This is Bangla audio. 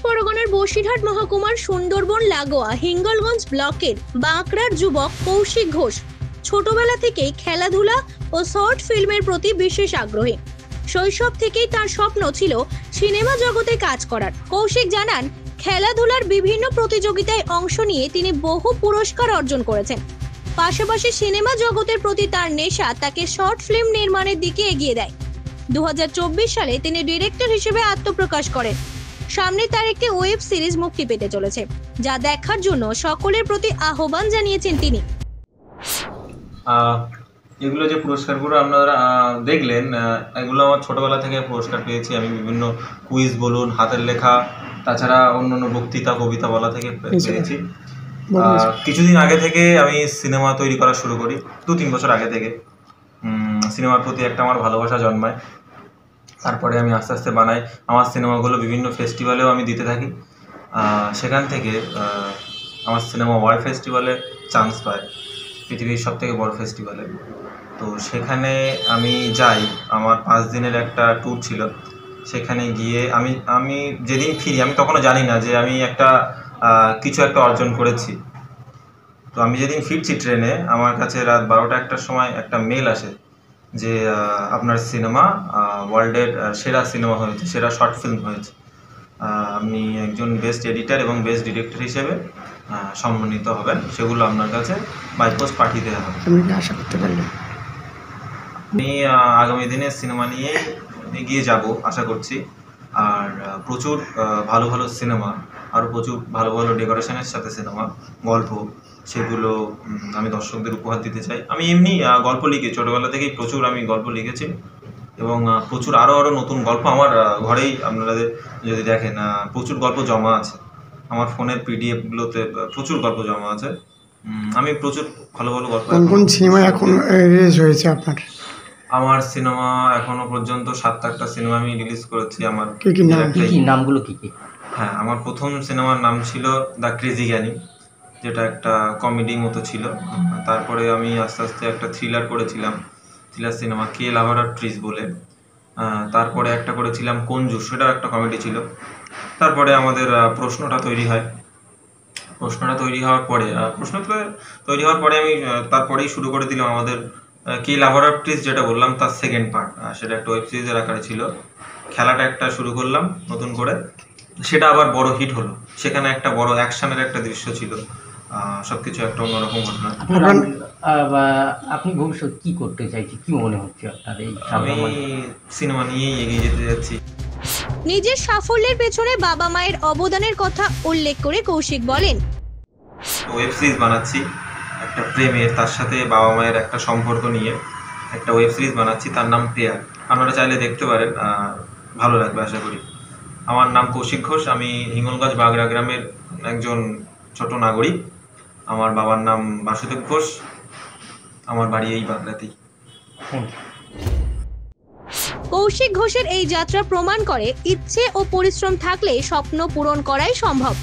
পরগনার বসিরহাট মহকুমার সুন্দরবন লাগোয়া হিঙ্গলগঞ্জ ব্লকের বাঁকড়ার যুবক কৌশিক ঘোষ ছোটবেলা থেকেই খেলাধুলা ও শর্ট ফিল্মের প্রতি বিশেষ আগ্রহী। শৈশব থেকেই তার স্বপ্ন ছিল সিনেমা জগতে কাজ করার। কৌশিক জানান, খেলাধুলার বিভিন্ন প্রতিযোগিতায় অংশ নিয়ে তিনি বহু পুরস্কার অর্জন করেছেন। পাশাপাশি সিনেমা জগতের প্রতি তার নেশা তাকে শর্ট ফিল্ম নির্মাণের দিকে এগিয়ে দেয়। 2024 সালে তিনি ডিরেক্টর হিসেবে আত্মপ্রকাশ করেন। সামনে তার একটি ওয়েব সিরিজ মুক্তি পেতে চলেছে, যা দেখার জন্য সকলের প্রতি আহ্বান জানিয়েছেন তিনি। এগুলো যে পুরস্কারগুলো আপনারা দেখলেন, এগুলো আমার ছোটবেলা থেকে পুরস্কার পেয়েছি। আমি বিভিন্ন কুইজ বলুন, হাতের লেখা, তাছাড়া অন্যান্য বক্তৃতা, কবিতা বলা থেকে পেয়েছি। কিছুদিন আগে থেকে আমি সিনেমা তৈরি করা শুরু করি। 2-3 বছর আগে থেকে সিনেমার প্রতি একটা আমার ভালোবাসা জন্মায়। তারপরে আমি আস্তে আস্তে বানাই। আমার সিনেমাগুলো বিভিন্ন ফেস্টিভ্যালেও আমি দিতে থাকি। সেখান থেকে আমার সিনেমা ওয়ার্ল্ড ফেস্টিভ্যালে চান্স পায়, পৃথিবীর সবথেকে বড় ফেস্টিভ্যালে। তো সেখানে আমি যাই। আমার 5 দিনের একটা ট্যুর ছিল। সেখানে গিয়ে আমি যেদিন ফিরি, আমি তখনও জানি না যে আমি কিছু একটা অর্জন করেছি। তো আমি যেদিন ফিরছি ট্রেনে, আমার কাছে রাত 12টা-1টার সময় একটা মেল আসে যে আপনার সিনেমা ওয়ার্ল্ডের সেরা সিনেমা হয়েছে, সেরা শর্ট ফিল্ম হয়েছে। আপনি একজন বেস্ট এডিটর এবং বেস্ট ডিরেক্টর হিসেবে সম্মানিত হবেন। সেগুলো আপনার কাছে বাই পোস্ট পাঠিয়ে দেওয়া হবে। আশা করতে পারলেন আমি আগামী দিনে সিনেমা নিয়ে এগিয়ে যাব আশা করছি। আর প্রচুর ভালো ভালো সিনেমা, আরও প্রচুর ভালো ভালো ডেকোরেশনের সাথে সিনেমা, গল্প, সেগুলো আমি দর্শকদের উপহার দিতে চাই। আমি এমনি গল্প লিখি, ছোটোবেলা থেকেই প্রচুর আমি গল্প লিখেছি এবং প্রচুর আরও নতুন গল্প আমার ঘরেই আপনারা যদি দেখেন প্রচুর গল্প জমা আছে। আমার ফোনের পিডিএফগুলোতে প্রচুর গল্প জমা আছে। আমি প্রচুর ভালো ভালো গল্প। কোন সিনেমা এখন রিলিজ হয়েছে আপনার? আমার সিনেমা এখনো পর্যন্ত 7-8টা সিনেমা আমি রিলিজ করেছি। আমার নামগুলো কি? হ্যাঁ, আমার প্রথম সিনেমার নাম ছিল দ্য ক্রেজি জ্ঞানী, যেটা একটা কমেডি মতো ছিল। তারপরে আমি আস্তে আস্তে একটা থ্রিলার করেছিলাম, থ্রিলার সিনেমা কে লাভার আর ট্রিজ বলে। তারপরে একটা করেছিলাম কঞ্জুস, সেটাও একটা কমেডি ছিল। তারপরে আমাদের প্রশ্নটা তৈরি হয়। প্রশ্নটা তৈরি হওয়ার পরে আমি তারপরেই শুরু করে দিলাম আমাদের কে লাভার আর ট্রিজ, যেটা বললাম তার সেকেন্ড পার্ট। সেটা একটা ওয়েব সিরিজের আকারে ছিল। খেলাটা একটা শুরু করলাম নতুন করে, সেটা আবার বড় হিট হলো। সেখানে একটা বড় অ্যাকশনের একটা দৃশ্য ছিল, সবকিছু একটা অন্যরকম ঘটনা। আপনি ভবিষ্যৎ কি করতে চাইছেন, কি মনে হচ্ছে আপনার? আমি সিনেমা নিয়েই এগিয়ে যেতে যাচ্ছি। নিজের সাফল্যের পেছনে বাবা মায়ের অবদানের কথা উল্লেখ করে কৌশিক বলেন, ওয়েব সিরিজ বানাচ্ছি একটা প্রেমের, তার সাথে বাবা মায়ের একটা সম্পর্ক নিয়ে একটা ওয়েব সিরিজ বানাচ্ছি, তার নাম পেয়ার। আপনারা চাইলে দেখতে পারেন, ভালো লাগবে আশা করি। আমার নাম কৌশিক ঘোষ। আমি হিঙ্গলগঞ্জ বাগড়া গ্রামের একজন ছোট নাগরিক। আমার বাবার নাম বাসুদেব ঘোষ। আমার বাড়ি এই বাগড়াতেই। কৌশিক ঘোষের এই যাত্রা প্রমাণ করে ইচ্ছে ও পরিশ্রম থাকলে স্বপ্ন পূরণ করাই সম্ভব।